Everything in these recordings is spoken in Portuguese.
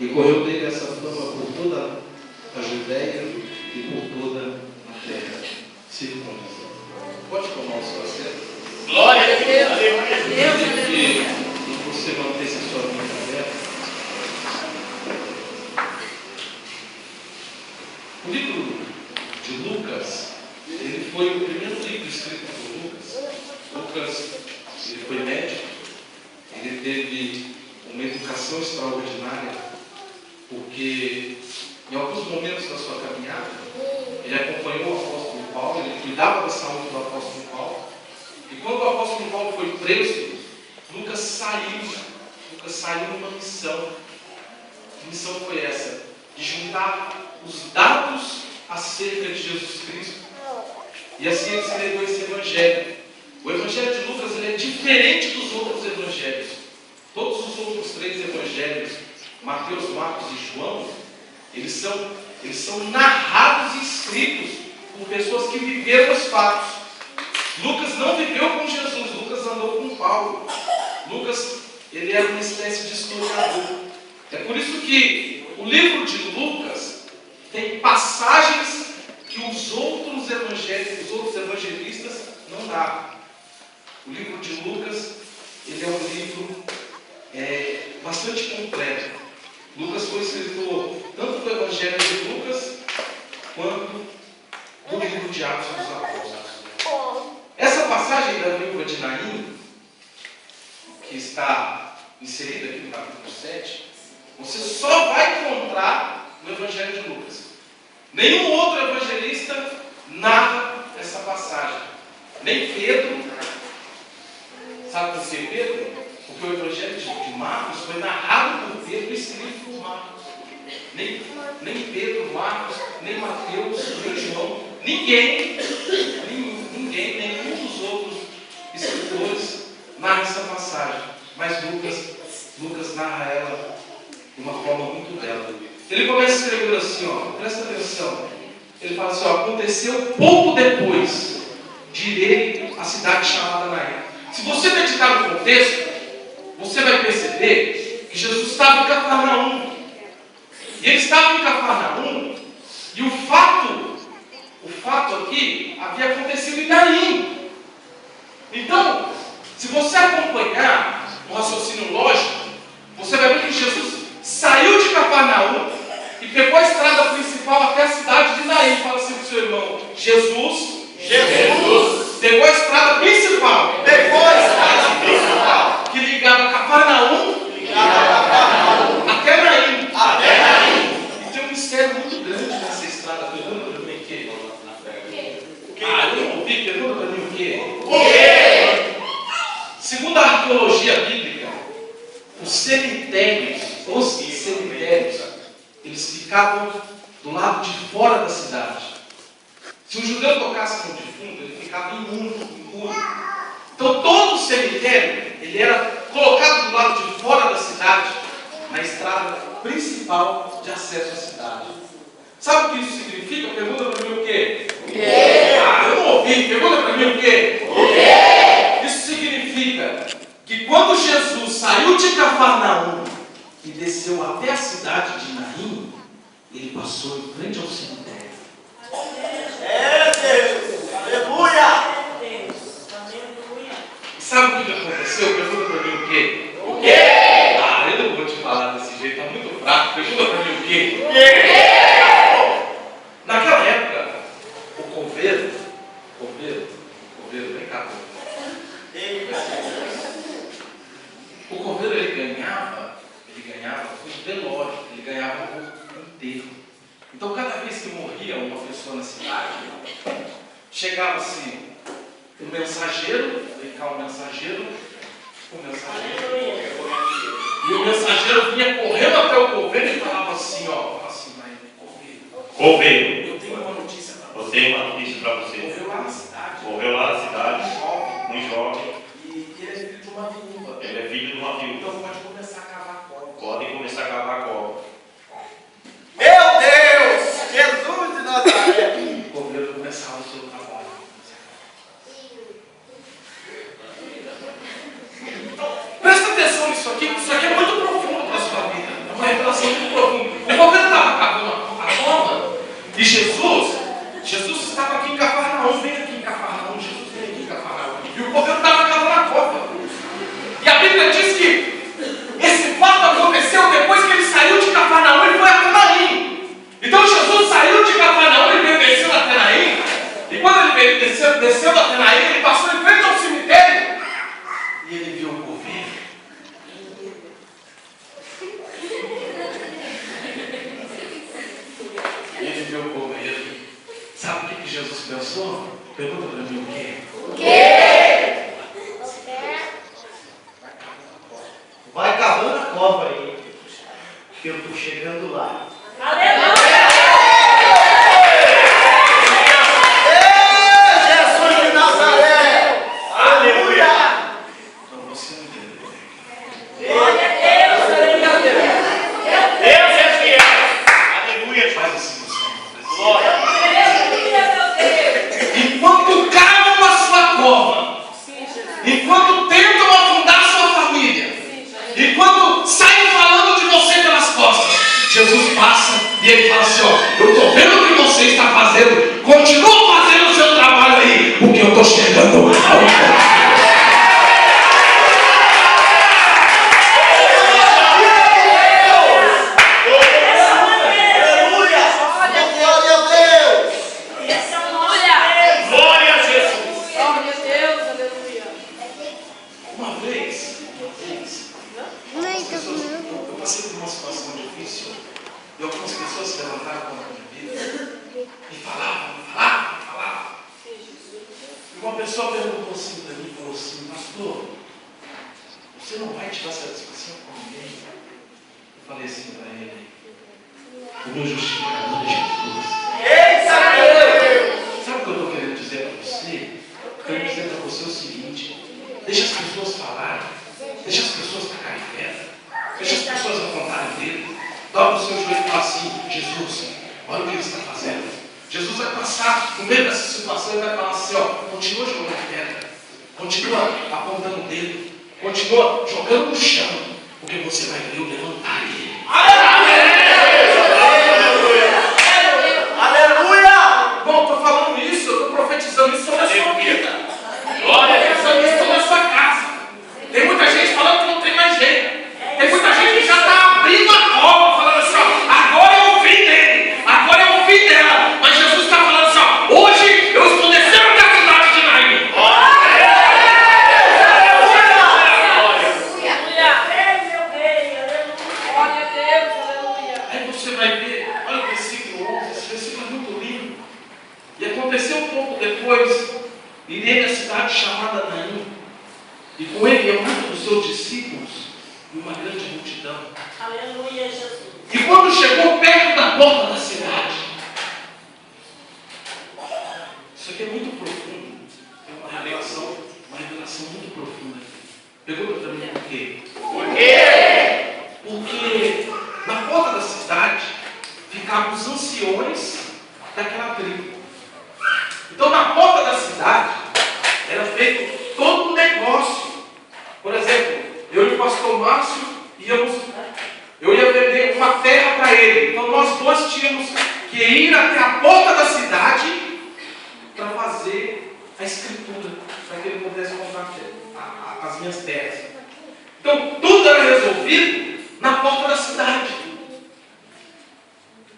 E correu dele essa fama por toda a Judéia e por toda a terra circunvizinha. Pode tomar o seu assento? Glória a Deus! E você manter-se a sua mente aberta. O livro de Lucas, ele foi o primeiro livro escrito por Lucas. Lucas, ele foi médico, ele teve uma educação extraordinária, porque em alguns momentos da sua caminhada, ele acompanhou o apóstolo Paulo, ele cuidava da saúde do apóstolo Paulo, e quando o apóstolo Paulo foi preso, Lucas saiu numa missão. Que missão foi essa? De juntar os dados acerca de Jesus Cristo. E assim ele escreveu esse evangelho. O evangelho de Lucas, ele é diferente dos outros evangelhos. Todos os outros 3 evangelhos, Mateus, Marcos e João, eles são narrados e escritos por pessoas que viveram os fatos. Lucas não viveu com Jesus, Lucas andou com Paulo. Lucas, ele era uma espécie de historiador. É por isso que o livro de Lucas tem passagens que os outros evangelistas não narram. O livro de Lucas, ele é um livro bastante completo. Lucas foi escritor tanto do Evangelho de Lucas quanto do livro de Atos dos Apóstolos. Essa passagem da viúva de Naim, que está inserida aqui no capítulo 7, você só vai encontrar no Evangelho de Lucas. Nenhum outro evangelista narra essa passagem. Nem Pedro. Sabe por que Pedro? Porque o Evangelho de Marcos foi narrado por Pedro e escrito por Marcos. Nem Pedro, Marcos, nem Mateus, nem João, nenhum dos outros escritores narra essa passagem. Mas Lucas narra ela de uma forma muito bela. Ele começa a escrever assim, presta atenção. Ele fala assim, aconteceu pouco depois de ir à cidade chamada Naim. Se você meditar no contexto, você vai perceber que Jesus estava em Cafarnaum. E ele estava em Cafarnaum, e o fato aqui havia acontecido em Naim. Então, se você acompanhar o raciocínio lógico, você vai ver que Jesus saiu de Cafarnaum e pegou a estrada principal até a cidade de Naim. Fala assim para o seu irmão, Jesus pegou a estrada principal. Que ligava Cafarnaum até Naim. E tem um mistério muito grande nessa estrada. Pergunta para mim o quê? Eu não ouvi. Pergunta para mim o quê? Segundo a arqueologia bíblica, os cemitérios, eles ficavam do lado de fora da cidade. Se um judeu tocasse no defunto, ele ficava impuro. Então todo o cemitério, ele era colocado do lado de fora da cidade, na estrada principal de acesso à cidade. Sabe o que isso significa? Pergunta para mim o quê? Eu não ouvi. Pergunta para mim o quê? Isso significa que quando Jesus saiu de Cafarnaum e desceu até a cidade de Naim, ele passou em frente ao cemitério. Deus! Aleluia! Sabe o que aconteceu? Pergunta para mim o quê? Eu não vou te falar desse jeito, está muito fraco. Pergunta para mim o quê? Naquela época, o coveiro, vem cá. O coveiro ele ganhava por velório, ele ganhava por enterro. Então cada vez que morria uma pessoa na cidade, chegava-se um mensageiro, e o mensageiro vinha correndo até o coveiro e falava assim, coveiro, eu tenho uma notícia para você. Morreu lá na cidade, um jovem, e ele é filho de uma viúva. Então pode começar a cavar a cova. Podem começar a cavar a cova. Meu Deus! Jesus de Nazaré! O coveiro começava o seu trabalho. Presta atenção nisso aqui, isso aqui é muito profundo para a sua vida. Não revelação muito profunda. O governo estava cavando a cova e Jesus estava aqui em Cafarnaum. Vem aqui em Cafarnaum. Jesus vem aqui em Cafarnaum. E o governo estava cavando a cova. E a Bíblia diz que esse fato aconteceu depois que ele saiu de Cafarnaum e foi a Canaim. Então Jesus saiu de Cafarnaum e veio descendo a Canaim. E quando ele veio descendo a Canaim, ele passou em frente ao cemitério. E ele viu o governo. Ele viu o governo. Sabe o que Jesus pensou? Pergunta para mim o quê? O quê? Vai cavando a cova aí, que eu estou chegando lá. Aleluia! Jesus de Nazaré! Aleluia! Não, você não entendeu. Glória a Deus! Aleluia! Deus é fiel. Aleluia. Faz assim, você. Glória. Aleluia, meu Deus! Enquanto cavam a sua cova, enquanto tentam afundar sua família, enquanto saem falando de você pelas costas, Jesus passa e ele fala assim: ó, eu estou vendo o que você está fazendo, continua fazendo o seu trabalho aí, porque eu estou chegando ao Aleluia! Glória a Deus! Glória a Jesus. Glória a Deus! Aleluia! Uma vez, eu passei por uma situação difícil e algumas pessoas se levantaram contra a minha vida e falavam. E uma pessoa perguntou assim para mim, falou assim: pastor, você não vai tirar satisfação com ninguém? Eu falei assim para ele: o meu justificador é Jesus. Sabe o que eu estou querendo dizer para você? Eu quero dizer para você o seguinte: deixa as pessoas falarem, deixa as pessoas tacarem pedra, deixa as pessoas apontarem o dedo, dobra o seu joelho e fala assim: Jesus, olha o que ele está fazendo. Jesus vai passar no meio dessa situação e vai falar assim: ó, continua jogando pedra, continua apontando o dedo, continua jogando no chão, porque você vai ver eu levantar ele. Aleluia! Bom, estou falando isso, eu estou profetizando isso sobre a sua vida. Glória a Deus. Profetizando isso sobre a sua casa. Tem muita gente falando que não tem mais jeito. Tem muita gente que já está abrindo a cova, falando assim: ó, agora é o fim dele, agora é o fim dela. Mas Jesus está falando assim: ó, hoje eu estou descendo da cidade de Naim. Glória a Deus! Aleluia! Aí você vai ver, olha o versículo 11, esse versículo é muito lindo. E aconteceu um pouco depois, irei à cidade chamada Naim, e com ele ia muito dos seus discípulos e uma grande multidão. Aleluia, Jesus! E quando chegou perto da porta da cidade, isso aqui é muito profundo, é uma revelação muito profunda. Pergunta para mim por quê? Por quê? Porque na porta da cidade ficavam os anciões daquela tribo. Então na porta da cidade era feito todo um negócio. Por exemplo, eu e o pastor Márcio eu ia vender uma terra para ele. Então nós dois tínhamos que ir até a porta da cidade para fazer a escritura, para que ele pudesse comprar as minhas terras. Então tudo era resolvido na porta da cidade.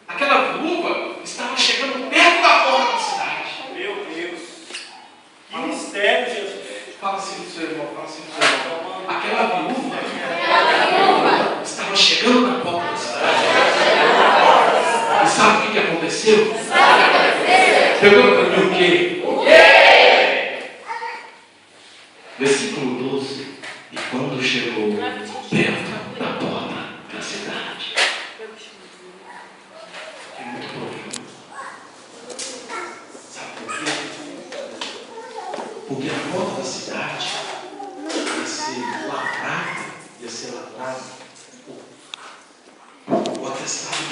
Aquela viúva estava chegando perto da porta da cidade. Meu Deus. Que mistério, Jesus. Fala assim do seu irmão, fala assim do seu irmão. Aquela viúva estava chegando na porta da cidade. E sabe o que aconteceu? Pergunta para mim o quê? Versículo 12. E quando chegou perto da porta da cidade. É muito profundo. Sabe por quê? Porque a porta da cidade ia ser lavrada, o atestado